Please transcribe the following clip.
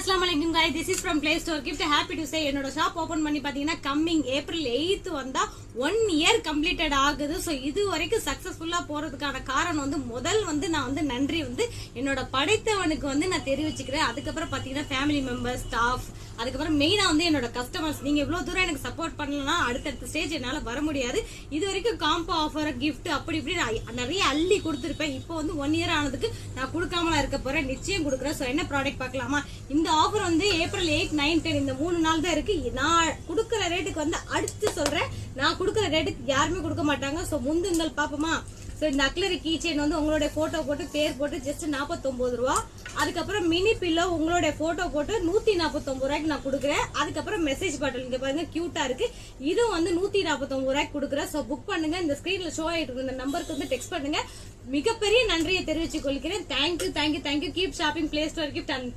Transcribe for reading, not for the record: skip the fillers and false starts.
Assalamualaikum guys, this is from Play Store Gift. Happy to say என்னோட shop open பண்ணி பாத்தீங்கன்னா coming April 8th வந்தா 1 year completed ஆகுது. So இது வரைக்கும் சக்சஸ்ஃபுல்லா போறதுக்கான காரணம் முதல் நான் நன்றி என்னோட படைத்தவனுக்கு நான் தெரிவிச்சுக்கிறேன். அதுக்கப்புறம் பாத்தீங்கன்னா ஃபேமிலி மெம்பர்ஸ், ஸ்டாஃப், அதுக்கப்புறம் மெயினா என்னோட கஸ்டமர்ஸ். நீங்க இவ்வளவு தூரம் எனக்கு சப்போர்ட் பண்ணலன்னா அடுத்தடுத்த ஸ்டேஜ் என்னால வர முடியாது. இது வரைக்கும் காம்போ ஆஃபர், கிஃப்ட் அப்படி இப்படி நிறைய அள்ளி கொடுத்துருப்பேன். இப்போ 1 year ஆனதுக்கு நான் கொடுக்காமலா இருக்க போறேன், நிச்சயம் கொடுக்குறேன். சோ என்ன ப்ராடக்ட் பார்க்கலாமா? இந்த ஆஃபர் ஏப்ரல் 8, 9, 10 இந்த 3 நாள் தான் இருக்கு. நான் கொடுக்குற ரேட்டுக்கு அடுத்து சொல்றேன். நான் கொடுக்குற ரேட்டுக்கு யாருமே கொடுக்க மாட்டாங்க. சோ முந்துங்கள் பாப்போமா? சோ இந்த அக்லரி கீ செயின் உங்களுடைய போட்டோ போட்டு பேர் போட்டு ஜஸ்ட் 49 ரூபா. அதுக்கப்புறம் மினி பில்லோ உங்களுடைய போட்டோ போட்டு 149 ரூபாய்க்கு நான் கொடுக்குறேன். அதுக்கப்புறம் மெசேஜ் பாட்டில் இங்க பாருங்க கியூட்டா இருக்கு. இது 149 ரூபாய்க்கு கொடுக்குறேன். சோ புக் பண்ணுங்க. இந்த ஸ்கிரீன்ல ஷோ ஆயிட்டு இருக்க இந்த நம்பருக்கு டெக்ஸ்ட் பண்ணுங்க. மிகப்பெரிய நன்றியை தெரிவித்துக் கொள்கிறேன். Thank you. Keep shopping, play store gift.